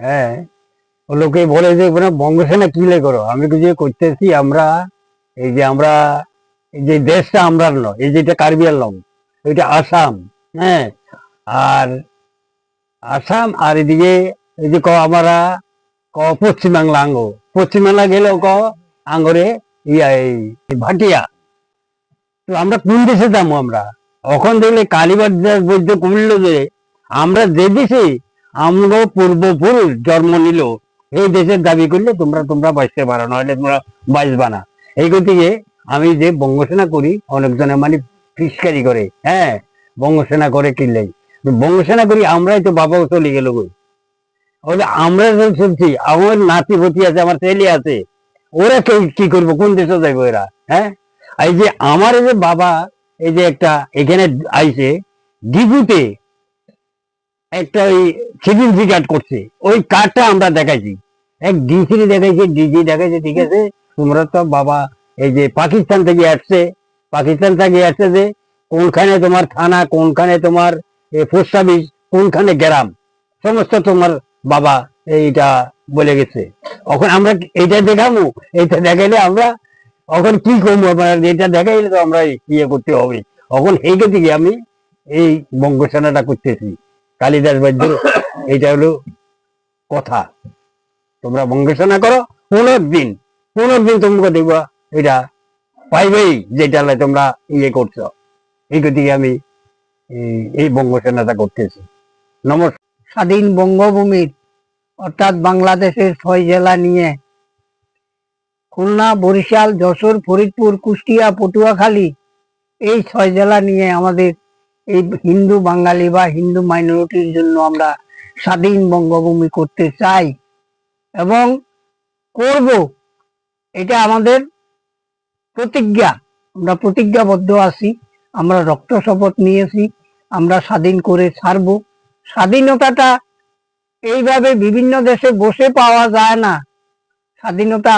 হ্যাঁ, লোকে বলে যে বঙ্গসেনা কিলে করো, আমি যে করতেছি আমরা আমরা এই যে দেশটা আমরা নয়, এই যেটা কার্বি আংলং, এটা আসাম। হ্যাঁ, আর আসাম আর এদিকে এই যে আমরা পশ্চিমবাংলা পশ্চিমবাংলা গেলেও আঙ্গরে ইয়া এই ভাটিয়া। তো আমরা কোন দেশে যাবো? আমরা এখন দেখলে কালীবাদ বৈদ্য কমিল যে আমরা যে দেশে আমরা পূর্বপুরুষ জন্ম নিল, এই দেশের দাবি করলে তোমরা তোমরা বাঁচতে পারো, নাহলে তোমরা বাঁচবা না। এই গতিকে আমি যে বঙ্গসেনা করি, অনেকজনে মানে ফিসকারি করে, হ্যাঁ বঙ্গসেনা করে কিনলেই বঙ্গসেনা করি, আমরাই তো বাবাও চলে গেল গো। আমরা শুনছি আমার নাতি ভতি আছে, আমার ছেলে আছে, ওরা কি করবো, কোন দেশে যাইবো এরা? হ্যাঁ, এই যে আমার এই যে বাবা এই যে একটা এখানে আইছে ডিপুতে একটা ওই সিকিউরিটি গার্ড করছে, ওই কার্ডটা আমরা দেখাইছি, এক ডিসি দেখাইছি, ডিজি দেখাইছে, ঠিক আছে তোমরা তো বাবা এই যে পাকিস্তান থেকে আসছে যে কোনখানে তোমার থানা, কোনখানে তোমার পোস্ট অফিস, কোনখানে গ্রাম, সমস্ত তোমার বাবা এইটা বলে গেছে। এখন আমরা এইটা দেখাবো, এইটা দেখাইলে আমরা এখন কি করবো? এটা দেখাইলে তো আমরা ইয়ে করতে হবে। এখন এইটা থেকে আমি এই বঙ্গসেনাটা করতেছি, কালিদাস বৈদ্য। এইটা হলো কথা, তোমরা বঙ্গসেনা করো, 15 দিন তোমরা দেখবা এটা পাইবেই, যেটা তোমরা ইয়ে করছো। এই গতিকে আমি এই বঙ্গসেনাটা করতেছি। নমস্কার। স্বাধীন বঙ্গভূমির অর্থাৎ বাংলাদেশের 6 জেলা নিয়ে খুলনা, বরিশাল, যশোর, ফরিদপুর, কুষ্টিয়া, পটুয়াখালী, এই 6 জেলা নিয়ে আমাদের এই হিন্দু বাঙালি বা হিন্দু মাইনরিটির জন্য আমরা স্বাধীন বঙ্গভূমি করতে চাই এবং করব। এটা আমাদের প্রতিজ্ঞা, আমরা প্রতিজ্ঞাবদ্ধ আছি, আমরা রক্ত শপথ নিয়েছি, আমরা স্বাধীন করে ছাড়ব। স্বাধীনতাটা এইভাবে বিভিন্ন দেশে বসে পাওয়া যায় না, স্বাধীনতা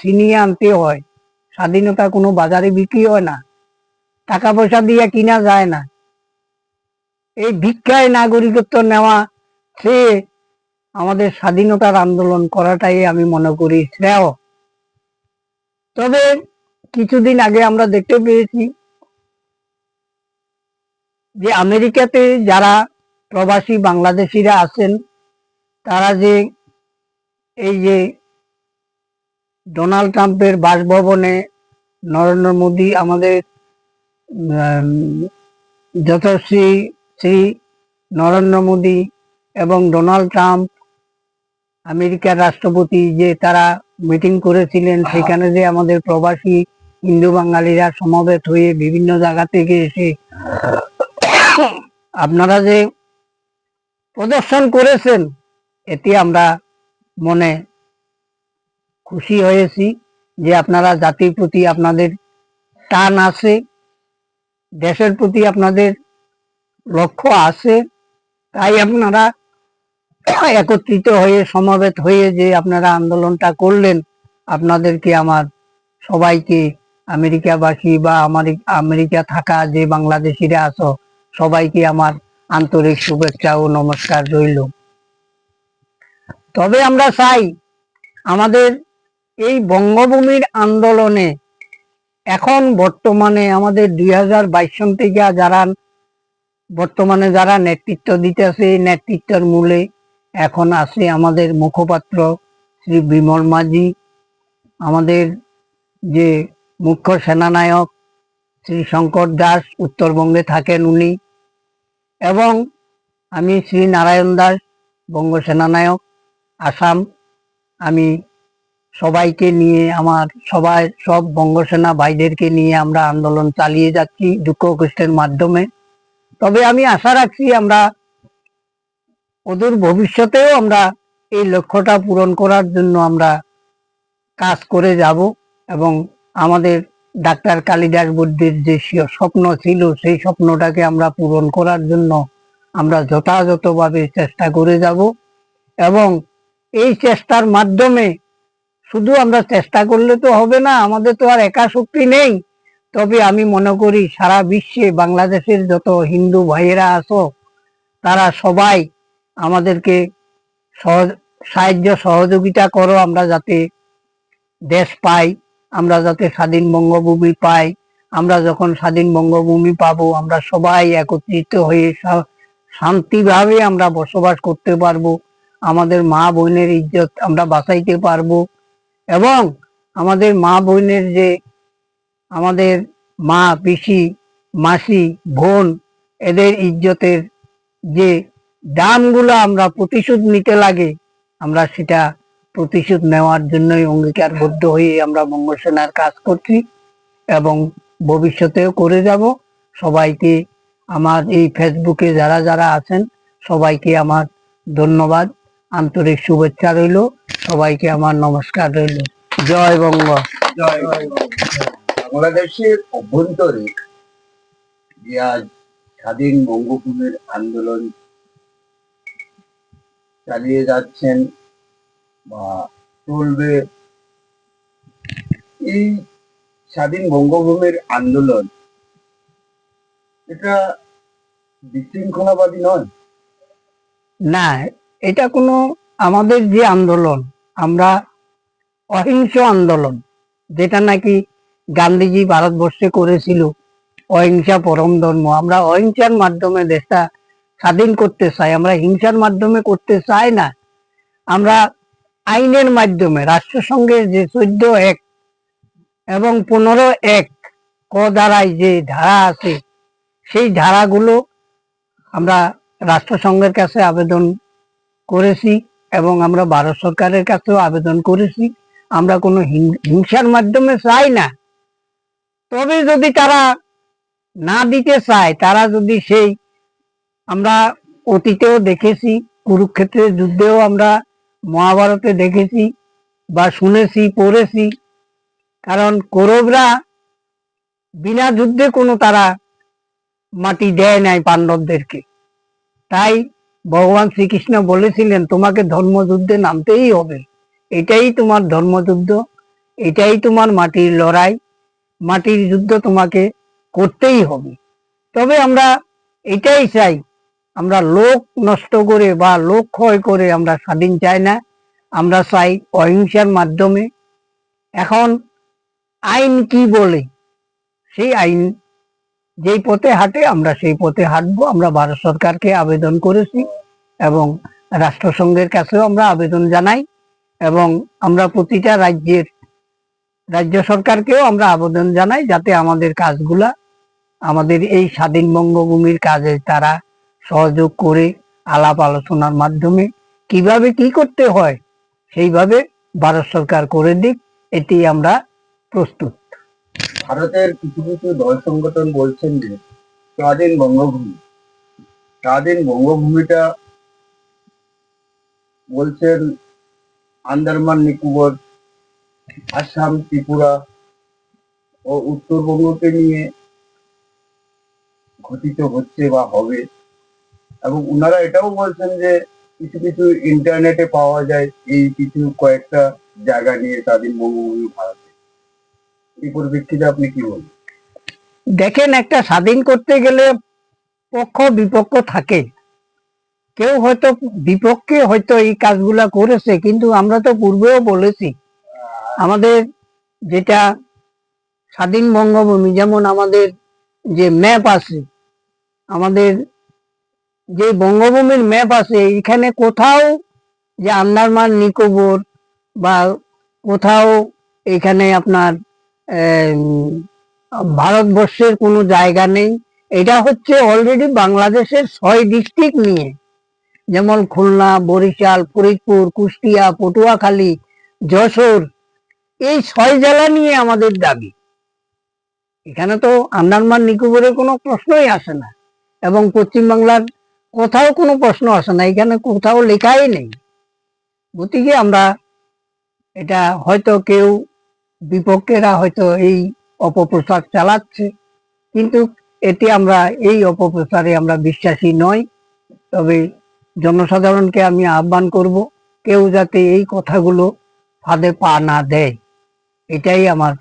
ছিনিয়ে আনতে হয়। স্বাধীনতা কোনো বাজারে বিক্রি হয় না, টাকা পয়সা দিয়ে কিনা যায় না। এই ভিক্ষায় নাগরিকত্ব নেওয়া সে আমাদের স্বাধীনতার আন্দোলন করাটাই আমি মনে করি শ্রেয়। তবে কিছুদিন আগে আমরা দেখতে পেয়েছি যে আমেরিকাতে যারা প্রবাসী বাংলাদেশিরা আছেন, তারা যে এই যে ডোনাল্ড ট্রাম্পের বাসভবনে নরেন্দ্র মোদী, আমাদের যশস্বী শ্রী নরেন্দ্র মোদী এবং ডোনাল্ড ট্রাম্প আমেরিকার রাষ্ট্রপতি যে তারা মিটিং করেছিলেন, সেখানে যে আমাদের প্রবাসী হিন্দু বাঙালিরা সমবেত হয়ে বিভিন্ন জায়গা থেকে এসে আপনারা যে প্রদর্শন করেছেন, এতে আমরা মনে খুশি হয়েছি যে আপনারা জাতির প্রতি আপনাদের টান আছে, দেশের প্রতি আপনাদের লক্ষ্য আছে, তাই আপনারা একত্রিত হয়ে সমবেত হয়ে যে আপনারা আন্দোলনটা করলেন। আপনাদেরকে আমার সবাইকে, আমেরিকাবাসী বা আমেরিকা থাকা যে বাংলাদেশিরা আছো, সবাইকে আমার আন্তরিক শুভেচ্ছা ও নমস্কার রইল। তবে আমরা চাই আমাদের এই বঙ্গভূমির আন্দোলনে এখন বর্তমানে আমাদের 2022 সন থেকে বর্তমানে যারা নেতৃত্ব দিতেছে, নেতৃত্বের মূলে এখন আছে আমাদের মুখপাত্র শ্রী বিমল মাঝি, আমাদের যে মুখ্য সেনানায়ক শ্রী শঙ্কর দাস, উত্তরবঙ্গে থাকেন উনি, এবং আমি শ্রী নারায়ণ দাস, বঙ্গ সেনানায়ক, আসাম। আমি সবাইকে নিয়ে সব বঙ্গসেনা ভাইদেরকে নিয়ে আমরা আন্দোলন চালিয়ে যাচ্ছি দুঃখ কষ্টের মাধ্যমে। তবে আমি আশা রাখছি আমরা অদূর ভবিষ্যতেও আমরা এই লক্ষ্যটা পূরণ করার জন্য আমরা কাজ করে যাব এবং আমাদের ডাক্তার কালিদাস বৈদ্যের যে স্বপ্ন ছিল, সেই স্বপ্নটাকে আমরা পূরণ করার জন্য আমরা যথাযথভাবে চেষ্টা করে যাব। এবং এই চেষ্টার মাধ্যমে শুধু আমরা চেষ্টা করলে তো হবে না, আমাদের তো আর একা শক্তি নেই। তবে আমি মনে করি সারা বিশ্বে বাংলাদেশের যত হিন্দু ভাইয়েরা আছো, তারা সবাই আমাদেরকে সাহায্য সহযোগিতা করো, আমরা যাতে দেশ পাই, আমরা যাতে স্বাধীন বঙ্গভূমি পাই। আমরা যখন স্বাধীন বঙ্গভূমি পাবো, আমরা সবাই একত্রিত হয়ে শান্তিভাবে আমরা বসবাস করতে পারবো। আমাদের মা বোনের ইজ্জত আমরা বাঁচাইতে পারবো, এবং আমাদের মা বোনের যে আমাদের মা, পিসি, মাসি, বোন, এদের ইজ্জতের যে দামগুলো আমরা প্রতিশোধ নিতে লাগে, আমরা সেটা প্রতিশোধ নেওয়ার জন্যই অঙ্গীকারবদ্ধ হয়ে আমরা বঙ্গ সেনার কাজ করছি এবং ভবিষ্যতেও করে যাব। সবাইকে আমার এই ফেসবুকে যারা যারা আছেন সবাইকে আমার ধন্যবাদ, আন্তরিক শুভেচ্ছা রইল, সবাইকে আমার নমস্কার রইল। জয় বঙ্গ। বাংলাদেশের অভ্যন্তরে যে আজ স্বাধীন বঙ্গভূমির আন্দোলন চালিয়ে যাচ্ছেন বা চলবে, এই স্বাধীন বঙ্গভূমির আন্দোলন এটা বিশৃঙ্খলাবাদী নয়? না, এটা কোনো আমাদের যে আন্দোলন, আমরা অহিংস আন্দোলন, যেটা নাকি গান্ধীজি ভারতবর্ষে করেছিল, অহিংসা পরম ধর্ম। আমরা অহিংসার মাধ্যমে দেশটা স্বাধীন করতে চাই, আমরা হিংসার মাধ্যমে করতে চাই না। আমরা আইনের মাধ্যমে রাষ্ট্রসংঘের যে 14(1) এবং 15(1) ক ধারায় যে ধারা আছে, সেই ধারাগুলো আমরা রাষ্ট্রসংঘের কাছে আবেদন করেছি এবং আমরা ভারত সরকারের কাছেও আবেদন করেছি। আমরা কোনো হিংসার মাধ্যমে চাই না। তবে যদি তারা না দিতে চায়, তারা যদি সেই, আমরা অতীতেও দেখেছি, কুরুক্ষেত্রের যুদ্ধেও আমরা, মহাভারতে দেখেছি বা শুনেছি, পড়েছি, কারণ কৌরবরা বিনা যুদ্ধে কোনো তারা মাটি দেয় নাই পাণ্ডবদেরকে। তাই ভগবান শ্রীকৃষ্ণ বলেছিলেন, তোমাকে ধর্মযুদ্ধে নামতেই হবে, এটাই তোমার ধর্মযুদ্ধ, এটাই তোমার মাটির লড়াই, মাটির যুদ্ধ তোমাকে করতেই হবে। তবে আমরা এটাই চাই, আমরা লোক নষ্ট করে বা লোক ক্ষয় করে আমরা স্বাধীন চাই না, আমরা চাই অহিংসার মাধ্যমে। এখন আইন কি বলে, সেই আইন যেই পথে হাঁটে আমরা সেই পথে হাঁটবো। আমরা ভারত সরকারকে আবেদন করেছি এবং রাষ্ট্রসংঘের কাছেও আমরা আবেদন জানাই, এবং আমরা প্রতিটা রাজ্য সরকারকেও আমরা আবেদন জানাই, যাতে আমাদের কাজগুলা, আমাদের এই স্বাধীন বঙ্গভূমির কাজে তারা সহযোগ করে আলাপ আলোচনার মাধ্যমে কিভাবে কি করতে হয় সেইভাবে ভারত সরকার করে দিক, এটি আমরা প্রস্তুত। ভারতের কিছু কিছু দল সংগঠন বলছেন যে স্বাধীন বঙ্গভূমিটা বলছেন আন্দামান নিকোবর, আসাম, ত্রিপুরা ও উত্তরবঙ্গকে নিয়ে ঘটিত হচ্ছে বা হবে। এবং ওনারা এটাও বলছেন যে কিছু কিছু ইন্টারনেটে পাওয়া যায় এই কিছু কয়েকটা জায়গা নিয়ে স্বাধীন বঙ্গভূমি ভারতে। এই পরিপ্রেক্ষিতে আপনি কি বলবেন? দেখেন, একটা স্বাধীন করতে গেলে পক্ষ বিপক্ষ থাকে, কেউ হয়তো বিপক্ষে হয়তো এই কাজগুলা করেছে, কিন্তু আমরা তো পূর্বেও বলেছি, আমাদের যেটা স্বাধীন বঙ্গভূমি, যেমন আমাদের যে ম্যাপ আছে, আমাদের যে বঙ্গভূমির ম্যাপ আছে, এখানে কোথাও যে আন্দামান নিকোবর বা কোথাও এখানে আপনার ভারতবর্ষের কোনো জায়গা নেই। এটা হচ্ছে অলরেডি বাংলাদেশের 6 ডিস্ট্রিক্ট নিয়ে, যেমন খুলনা, বরিশাল, ফরিদপুর, কুষ্টিয়া, পটুয়াখালী, যশোর, এই 6 জেলা নিয়ে আমাদের দাবি। এখানে তো আন্দামান নিকোবরের কোনো প্রশ্নই আসে না, এবং পশ্চিমবাংলার কোথাও কোনো প্রশ্ন আসে না, এখানে কোথাও লেখাই নেই। গতিকে আমরা এটা হয়তো কেউ বিপক্ষেরা হয়তো এই অপপ্রচার চালাচ্ছে, কিন্তু এটি আমরা, এই অপপ্রচারে আমরা বিশ্বাসী নই। তবে জনসাধারণকে আমি আহ্বান করব, কেউ যাতে এই কথাগুলো ফাঁদে পা না দেয়, এটাই আমার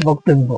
বক্তব্য।